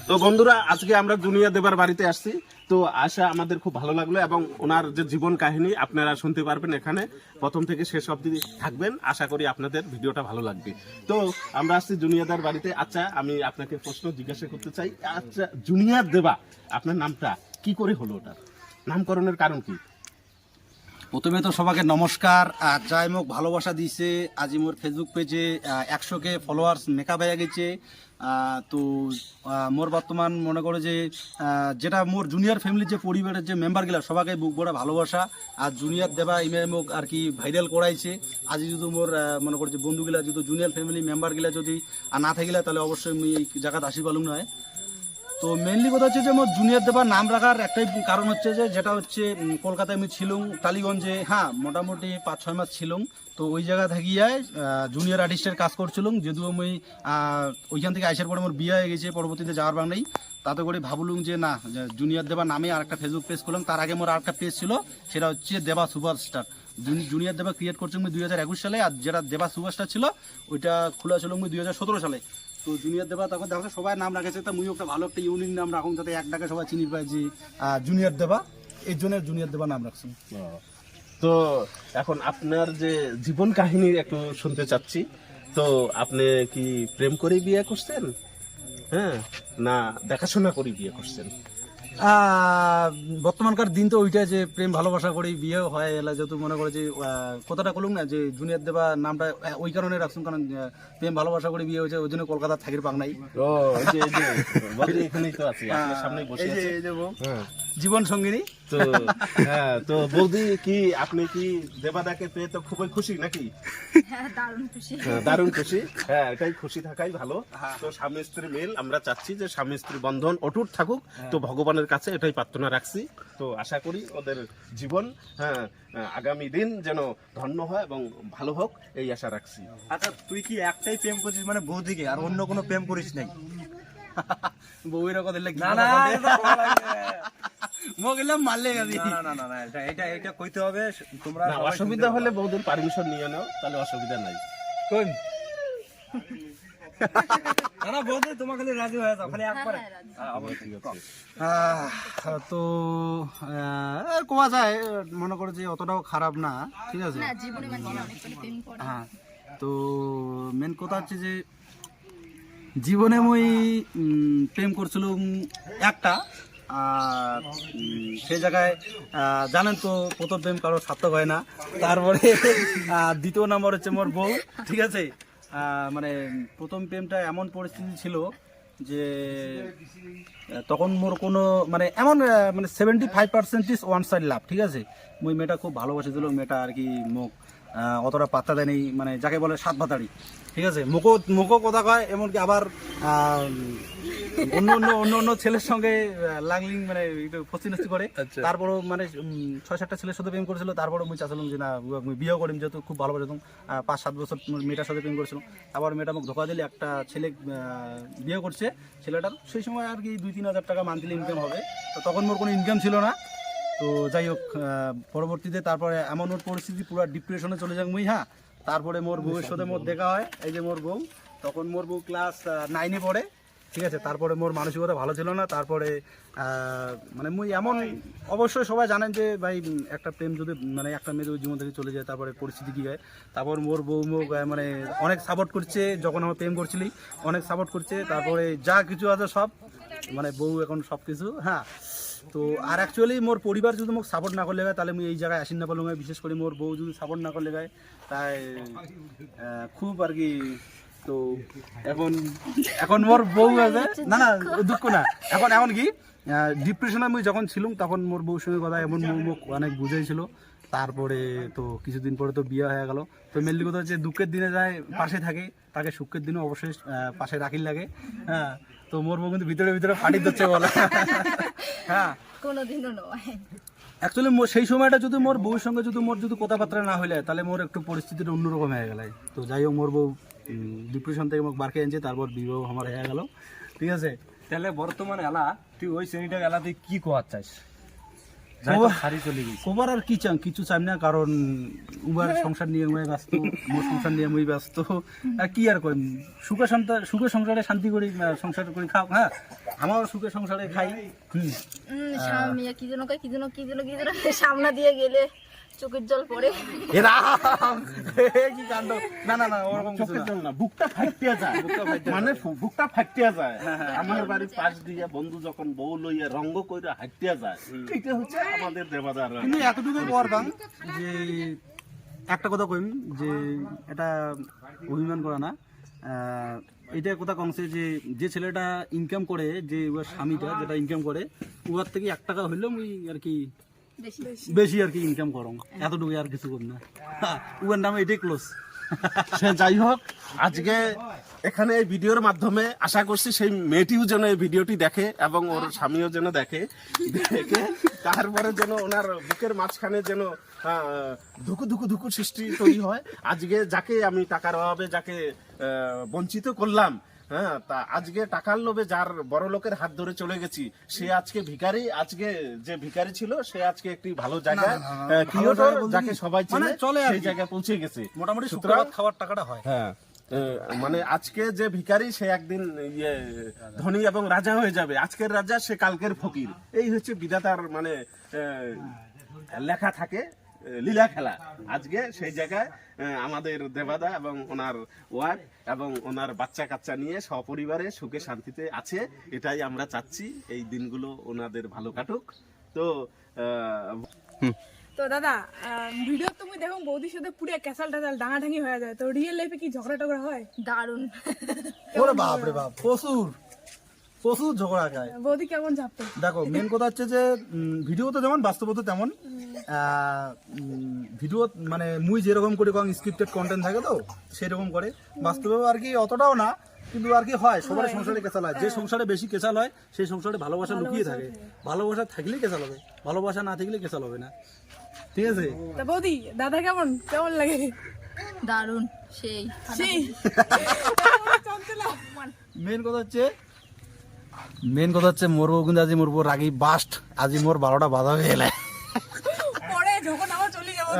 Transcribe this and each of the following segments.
তো বন্ধুরা, আজকে আমরা জুনিয়া দেবার বাড়িতে আসছি। তো আসা আমাদের খুব ভালো লাগলো এবং ওনার যে জীবন কাহিনী আপনারা শুনতে পারবেন এখানে, প্রথম থেকে শেষ অবধি থাকবেন। আশা করি আপনাদের ভিডিওটা ভালো লাগবে। তো আমরা আসছি জুনিয়াদার বাড়িতে। আচ্ছা, আমি আপনাকে প্রশ্ন জিজ্ঞাসা করতে চাই। আচ্ছা, জুনিয়ার দেবা আপনার নামটা কি করে হলো? ওটার নামকরণের কারণ কি? প্রথমে তো সবাইকে নমস্কার। যাই মোক ভালোবাসা দিছে, আজি মোর ফেসবুক পেজে 100K ফলোয়ার্স মেকআপ হয়ে গেছে। তো মোর বর্তমান মনে করো যে যেটা মোর জুনিয়র ফ্যামিলির যে পরিবারের যে মেম্বারগুলা সবাইকে বুক বড় ভালোবাসা। আর জুনিয়র দেবা ইমেল মোক আর কি ভাইরাল করাইছে। আজি যদি মোর মনে করো যে বন্ধুগুলা যদি জুনিয়র ফ্যামিলি মেম্বারগুলা যদি না থাকিলা তাহলে অবশ্যই আমি এই জায়গাতে আসি পালুম নয়। তো মেনলি কথা হচ্ছে যে আমার জুনিয়র দেবার নাম রাখার একটাই কারণ হচ্ছে যে যেটা হচ্ছে কলকাতায় আমি ছিলাম টালিগঞ্জে, হ্যাঁ মোটামুটি 5-6 মাস ছিলাম। তো ওই জায়গা থাকিয়ায় জুনিয়র আর্টিস্টের কাজ করছিলাম। যদিও আমি ওইখান থেকে আসার পরে আমার বিয়ে হয়ে গেছে, পরবর্তীতে যাওয়ার বাং নেই। তাতে করে ভাবলুম যে না, জুনিয়র দেবার নামে আর একটা ফেসবুক পেজ করলাম। তার আগে মোর আর একটা পেজ ছিল, সেটা হচ্ছে দেবা সুপারস্টার। জুনিয়র দেবা ক্রিয়েট করছি আমি 2021 সালে, আর যেটা দেবা সুপারস্টার ছিল ওইটা খোলা ছিল আমি 2017 সালে। তো জুনিয়র দেবা তখন দেখো সবাই নাম রাখেছে, তা মুই একটা ভালো একটা ইউনিক নাম রাখুন যাতে এক ডাকে সবাই চিনি পায় যে জুনিয়র দেবা। এই জন্য জুনিয়র দেবা নাম রাখছি। তো এখন আপনার যে জীবন কাহিনী একটু শুনতে চাচ্ছি। তো আপনি কি প্রেম করে বিয়ে করছেন, হ্যাঁ, না দেখাশোনা করে বিয়ে করছেন? বর্তমানকার দিন তো ওইটা যে প্রেম ভালোবাসা করে বিয়ে হয় এলা, যেহেতু মনে করে যে কথাটা বলুন না যে জুনিয়র দেবা নামটা ওই কারণে রাখছুন, কারণ প্রেম ভালোবাসা করে বিয়ে হয়েছে, ওই জন্য কলকাতা থাকির পাক নাই। ও বলছি এখানেই তো আছি, আপনার সামনেই বসে আছি। হ্যাঁ, জীবন সঙ্গিনী। তো হ্যাঁ, তো বৌদি কি আপনি কি দেবাদাকে পেয়ে তো খুবই খুশি নাকি? হ্যাঁ, দারুণ খুশি। দারুণ খুশি। হ্যাঁ, এটাই খুশি থাকাই ভালো। তো স্বামী স্ত্রী মিল, আমরা চাচ্ছি যে স্বামী স্ত্রী বন্ধন অটুট থাকুক। তো ভগবানের কাছে এটাই প্রার্থনা রাখছি। তো আশা করি ওদের জীবন, হ্যাঁ, আগামী দিন যেন ধন্য হয় এবং ভালো হোক, এই আশা রাখছি। আচ্ছা, তুই কি একটাই প্রেম করছিস মানে বৌদিকে, আর অন্য কোনো প্রেম করিস নাই? বউয়ের কথা দিলে না না গেলাম মারলে গাবি। না না না না, এটা এটা কইতে হবে। তোমরা না, অসুবিধা হলে বৌদির পারমিশন নিয়ে নাও, তাহলে অসুবিধা নাই। কই না না বৌদি, তোমার খালি রাজি হয়ে যাও, খালি একবার। ঠিক আছে। তো কোয়া যায়, মনে করো যে অতটাও খারাপ না, ঠিক আছে। না, জীবনে মানুষ অনেকটা প্রেম করে। হ্যাঁ, তো মেন কথা হচ্ছে যে জীবনে মই প্রেম করছিলাম একটা, আর সেই জায়গায় জানেন তো প্রথম প্রেম কারো সার্থক হয় না। তারপরে দ্বিতীয় নাম্বার হচ্ছে মোর বউ, ঠিক আছে। মানে প্রথম প্রেমটা এমন পরিস্থিতি ছিল যে তখন মোর কোনো মানে এমন মানে 75% ওয়ান সাইড লাভ, ঠিক আছে। মুই মেয়েটা খুব ভালোবাসেছিল, মেয়েটা আর কি মুখ অতটা পাত্তা দেয়নি, মানে যাকে বলে সাত ভাতাড়ি, ঠিক আছে। মুখও কথা কয়, এমনকি আবার অন্য অন্য অন্য অন্য ছেলের সঙ্গে লাগলিং মানে একটু ফস্তি করে। তারপরও মানে 6-7টা ছেলের সাথে প্রেম করেছিল। তারপরে মুই চাচ্ছিলাম যে না, বিয়েও করিম, যেহেতু খুব ভালোবাসতাম। 5-7 বছর মেয়েটার সাথে প্রেম করেছিলাম। আবার মেয়েটা মুখ ধোকা দিলে একটা ছেলে বিয়ে করছে। ছেলেটার সেই সময় আর কি 2-3 হাজার টাকা মান্থলি ইনকাম হবে। তো তখন মোর কোনো ইনকাম ছিল না। তো যাই হোক, পরবর্তীতে তারপরে এমন ওর পরিস্থিতি পুরো ডিপ্রেশনে চলে যাক মুই। হ্যাঁ, তারপরে মোর বউয়ের সাথে মোর দেখা হয়। এই যে মোর বউ, তখন মোর বউ ক্লাস 9-এ পড়ে, ঠিক আছে। তারপরে মোর মানসিকতা ভালো ছিল না। তারপরে মানে মুই এমন, অবশ্যই সবাই জানেন যে ভাই একটা প্রেম যদি মানে একটা মেয়ে যদি জীবন থেকে চলে যায় তারপরে পরিস্থিতি কী হয়। তারপর মোর বউ মুখ মানে অনেক সাপোর্ট করছে, যখন আমার প্রেম করছিলি অনেক সাপোর্ট করছে। তারপরে যা কিছু আছে সব মানে বউ এখন সব কিছু। হ্যাঁ, তো আর অ্যাকচুয়ালি মোর পরিবার যদি মোক সাপোর্ট না করলে গায় তাহলে আমি এই জায়গায় আসিন না পারলাম। বিশেষ করে মোর বউ যদি সাপোর্ট না করলে গায় তাই খুব আর কি। তো এখন মোর বউ আছে, না না দুঃখ না, এখন এমন কি ডিপ্রেশনে আমি যখন ছিলাম তখন মোর বউর সঙ্গে কথা এমন মুখ অনেক বুঝাইছিল। তারপরে তো কিছুদিন পরে তো বিয়ে হয়ে গেল। তো মেনলি কথা হচ্ছে দুঃখের দিনে যায় পাশে থাকে, তাকে সুখের দিনে অবশ্যই পাশে রাখির লাগে। হ্যাঁ, তো মোর বউ কিন্তু ভিতরে ভিতরে ফাটি দিচ্ছে বলে। হ্যাঁ, কোনোদিনও নয়। অ্যাকচুয়ালি সেই সময়টা যদি মোর বউর সঙ্গে যদি মোর যদি কথাবার্তা না হইলে তাহলে মোর একটু পরিস্থিতিটা অন্যরকম হয়ে গেল। তো যাই হোক, মোর বউ ডিপ্রেশন থেকে মোক বারকে আনছে, তারপর বিবাহ আমার হয়ে গেল, ঠিক আছে। তাহলে বর্তমানে এলা তুই ওই শ্রেণীটা এলা তুই কি কোয়ার চাস? খবর আর কি চান, কিছু চাই না, কারণ উবার সংসার নিয়ে মই ব্যস্ত, মোর সংসার নিয়ে মই ব্যস্ত। আর কি আর কই, সুখে সংসারে শান্তি করি, সংসার করি খাও। হ্যাঁ, আমার সুখে সংসারে খাই। স্বামী কি যেন কয়, কি যেন সামনে দিয়ে গেলে চোখের জল পড়ে। এরা কি কাণ্ড! না না না, ওরকম কিছু চোখের না। জল না, বুকটা ফাটিয়া যায়, মানে বুকটা ফাটিয়া যায়। আমার বাড়ির পাশ দিয়ে বন্ধু যখন বউ লইয়া রঙ্গ কইরা হাঁটিয়া যায়, এটা হচ্ছে আমাদের দেবাদার। কিন্তু এতটুকু করবাম যে একটা কথা কইম যে এটা অভিমান করা না, এটা কথা কমছে যে যে ছেলেটা ইনকাম করে, যে ওর স্বামীটা যেটা ইনকাম করে, ওর থেকে 1 টাকা হইলেও মুই আর কি বেশি আর কি ইনকাম করম, এতটুকু আর কিছু করি না। ওর নামে এটাই ক্লোজ। সে যাই হোক, আজকে এখানে এই ভিডিওর মাধ্যমে আশা করছি সেই মেয়েটিও যেন এই ভিডিওটি দেখে এবং ওর স্বামীও যেন দেখে, তারপরে যেন ওনার বুকের মাঝখানে যেন ধুকু সৃষ্টি তৈরি হয়। আজকে যাকে আমি টাকার অভাবে যাকে বঞ্চিত করলাম, হ্যাঁ, তা আজকে টাকার লোভে যার বড় লোকের হাত ধরে চলে গেছি, সে আজকে ভিখারি, আজকে যে ভিখারি ছিল সে আজকে একটি ভালো জায়গায় ক্রিয়েটর, যাকে সবাই চেনে, চলে সেই জায়গায় পৌঁছে গেছে। মোটামুটি সুতরাং শুক্রবার খাওয়ার টাকাটা হয়। হ্যাঁ, মানে আজকে যে ভিখারি সে একদিন ধনী এবং রাজা হয়ে যাবে। আজকের রাজা সে কালকের ফকির। এই হচ্ছে বিধাতার মানে লেখা থাকে, লীলা খেলা। আজকে সেই জায়গায় আমাদের দেবাদা এবং ওনার ওয়াইফ এবং ওনার বাচ্চা কাচ্চা নিয়ে সপরিবারে সুখে শান্তিতে আছে। এটাই আমরা চাচ্ছি, এই দিনগুলো ওনাদের ভালো কাটুক। তো তো দাদা, ভিডিও তুমি দেখো বৌদির সাথে পুরো ক্যাসাল টাসাল ডাঙাডাঙি হয়ে যায়, তো রিয়েল লাইফে কি ঝগড়া টগড়া হয়? দারুণ। ওরে বাপ রে বাপ, প্রচুর ঝগড়া খায়। বৌদি কেমন ঝাপতে? দেখো, মেন কথা হচ্ছে যে ভিডিও তো যেমন বাস্তবতা তেমন, ভিডিও মানে মুই যেরকম করে স্ক্রিপ্টেড কন্টেন্ট থাকে তো সেরকম করে, বাস্তবে আর কি অতটাও না, কিন্তু আর কি হয় সবার সংসারে কেঁচাল হয়। যে সংসারে বেশি কেঁচাল হয় সেই সংসারে ভালোবাসা লুকিয়ে থাকে। ভালোবাসা থাকলেই কেঁচাল হবে, ভালোবাসা না থাকলে কেঁচাল হবে না। ঠিক আছে? তা বৌদি, দাদা কেমন লাগে? দারুণ, সেই সেই চঞ্চলা। মেন কথা হচ্ছে মরবো, কিন্তু আজি মরবো রাগি বাস্ট, আজি মোর 12টা বাধা হয়ে গেলে পরে যখন আমার চলে যাবো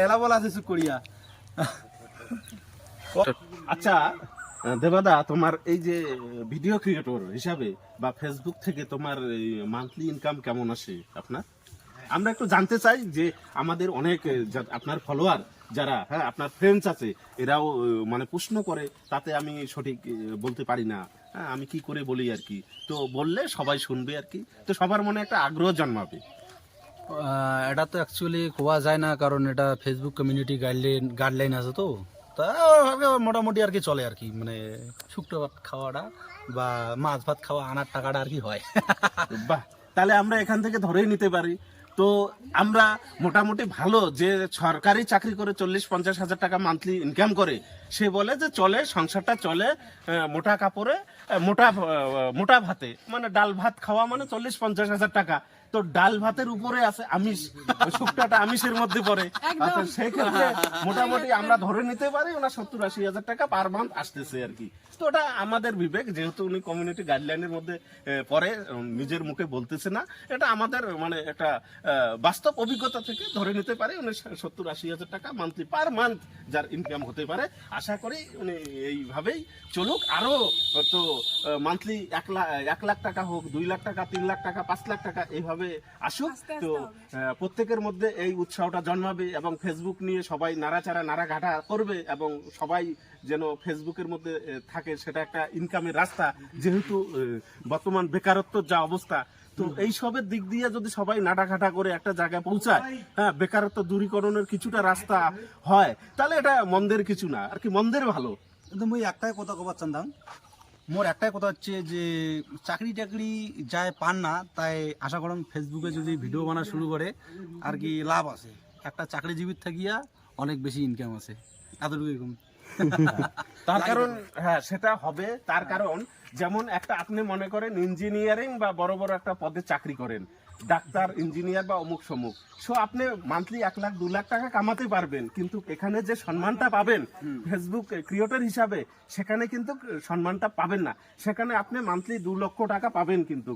এলা বলা আছে চুপ করিয়া। আচ্ছা দেবাদা, তোমার এই যে ভিডিও ক্রিয়েটর হিসাবে বা ফেসবুক থেকে তোমার মান্থলি ইনকাম কেমন আসে আপনার? আমরা একটু জানতে চাই যে আমাদের অনেক আপনার ফলোয়ার যারা, হ্যাঁ, আপনার ফ্রেন্ডস আছে, এরাও মানে প্রশ্ন করে, তাতে আমি সঠিক বলতে পারি না, হ্যাঁ, আমি কি করে বলি আর কি। তো বললে সবাই শুনবে আর কি, তো সবার মনে একটা আগ্রহ জন্মাবে। এটা তো অ্যাকচুয়ালি কোয়া যায় না, কারণ এটা ফেসবুক কমিউনিটি গাইডলাইন আছে, তো তা মোটামুটি আর কি চলে আর কি, মানে শুক্তো ভাত খাওয়াটা বা মাছ ভাত খাওয়া আনার টাকাটা আর কি হয়। বাহ, তাহলে আমরা এখান থেকে ধরেই নিতে পারি তো আমরা মোটামুটি ভালো, যে সরকারি চাকরি করে 40-50 হাজার টাকা মান্থলি ইনকাম করে, সে বলে যে চলে, সংসারটা চলে মোটা কাপড়ে, মোটা ভাতে, মানে ডাল ভাত খাওয়া মানে 40-50 হাজার টাকা। তো ডাল ভাতের উপরে আছে আমিষ, শুক্তাটা আমিষের মধ্যে পড়ে। আচ্ছা, সেই ক্ষেত্রে মোটামুটি আমরা ধরে নিতে পারি ওনার 70-80 হাজার টাকা পার মান্থ আসতেছে আর কি। তো ওটা আমাদের বিবেক, যেহেতু উনি কমিউনিটি গাইডলাইনের মধ্যে পরে নিজের মুখে বলতেছে না, এটা আমাদের মানে একটা বাস্তব অভিজ্ঞতা থেকে ধরে নিতে পারে উনি 70-80 হাজার টাকা মান্থলি পার মান্থ যার ইনকাম হতে পারে। আশা করি উনি এইভাবেই চলুক, আরো তো মান্থলি 1 লাখ টাকা হোক, 2 লাখ টাকা, 3 লাখ টাকা, 5 লাখ টাকা এইভাবে আসুক। তো প্রত্যেকের মধ্যে এই উৎসাহটা জন্মাবে এবং ফেসবুক নিয়ে সবাই নাড়াঘাটা করবে এবং সবাই যেন ফেসবুকের মধ্যে থাকে, সেটা একটা ইনকামের রাস্তা। যেহেতু বর্তমান বেকারত্ব যা অবস্থা, তো এই সবের দিক দিয়ে যদি সবাই নাড়াঘাটা করে একটা জায়গায় পৌঁছায়, হ্যাঁ, বেকারত্ব দূরীকরণের কিছুটা রাস্তা হয়, তাহলে এটা মন্দের কিছু না আর কি, মন্দের ভালো। কিন্তু মুই একটাই কথা কবার চান্দাম, মোর একটাই কথা হচ্ছে যে চাকরি টাকরি যায় পান না, তাই আশা করুন ফেসবুকে যদি ভিডিও বানা শুরু করে আর কি লাভ আছে, একটা চাকরিজীবীর থাকিয়া অনেক বেশি ইনকাম আছে, এতটুকুই কম। তার কারণ, হ্যাঁ, সেটা হবে। তার কারণ যেমন একটা আপনি মনে করেন ইঞ্জিনিয়ারিং বা বড় বড় একটা পদে চাকরি করেন, ডাক্তার, ইঞ্জিনিয়ার বা অমুক সমুক। সো আপনি মান্থলি 1 লাখ 2 লাখ টাকা কামাতে পারবেন, কিন্তু এখানে যে সম্মানটা পাবেন ফেসবুক ক্রিয়েটর হিসাবে, সেখানে কিন্তু সম্মানটা পাবেন না। সেখানে আপনি মান্থলি 2 লক্ষ টাকা পাবেন, কিন্তু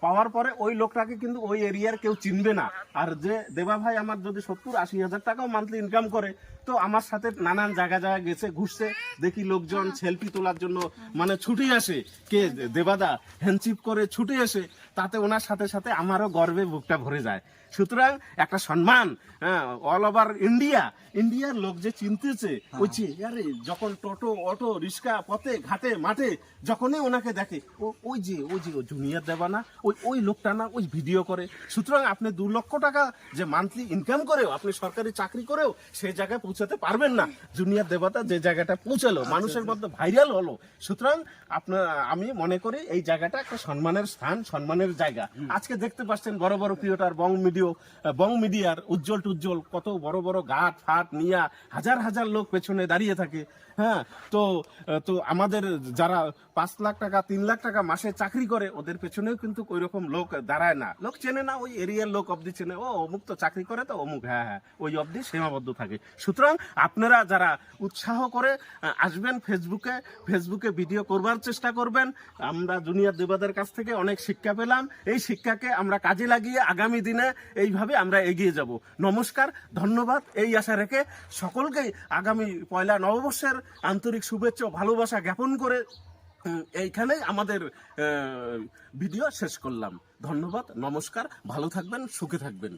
পাওয়ার পরে ওই লোকটাকে কিন্তু ওই এরিয়ার কেউ চিনবে না। আর যে দেবা ভাই আমার যদি 70-80 হাজার টাকাও মান্থলি ইনকাম করে, তো আমার সাথে নানান জায়গায় গেছে, ঘুরছে, দেখি লোকজন সেলফি তোলার জন্য মানে ছুটে আসে, কে দেবাদা হ্যান্ডশিপ করে ছুটে আসে, তাতে ওনার সাথে সাথে আমারও গর্বে বুকটা ভরে যায়। সুতরাং একটা সম্মান অল ওভার ইন্ডিয়ার লোক যে চিনতেছে, ওই যে আরে যখন টোটো, অটো, রিক্সা, পথে ঘাটে মাঠে যখনই ওনাকে দেখে, ওই যে জুনিয়র দেবা না, ওই লোকটা না, ওই ভিডিও করে। সুতরাং আপনি 2 লক্ষ টাকা যে মান্থলি ইনকাম করেও, আপনি সরকারি চাকরি করেও সেই জায়গায় পৌঁছাতে পারবেন না জুনিয়র দেবতা যে জায়গাটা পৌঁছালো, মানুষের মধ্যে ভাইরাল হলো। সুতরাং আমি মনে করি এই জায়গাটা একটা সম্মানের স্থান, সম্মানের জায়গা। আজকে দেখতে পাচ্ছেন বড় বড় ক্রিয়েটর, বং মিডিয়ার উজ্জ্বল কত বড় বড় ঘাট ফাট নিয়ে হাজার হাজার লোক পেছনে দাঁড়িয়ে থাকে। হ্যাঁ, তো আমাদের যারা 5 লাখ টাকা 3 লাখ টাকা মাসে চাকরি করে, ওদের পেছনেও কিন্তু ওই রকম লোক দাঁড়ায় না, লোক চেনে না, ওই এরিয়ার লোক অবধি চেনে, ও অমুক তো চাকরি করে, তো অমুক, হ্যাঁ ওই অবধি সীমাবদ্ধ থাকে। সুতরাং আপনারা যারা উৎসাহ করে আসবেন ফেসবুকে ভিডিও করবার চেষ্টা করবেন। আমরা জুনিয়র দেবাদের কাছ থেকে অনেক শিক্ষা পেলাম, এই শিক্ষাকে আমরা কাজে লাগিয়ে আগামী দিনে এইভাবে আমরা এগিয়ে যাব। নমস্কার, ধন্যবাদ, এই আশা রেখে সকলকেই আগামী পয়লা নববর্ষের আন্তরিক শুভেচ্ছা ও ভালোবাসা জ্ঞাপন করে এইখানে আমাদের ভিডিও শেষ করলাম। ধন্যবাদ, নমস্কার, ভালো থাকবেন, সুখে থাকবেন।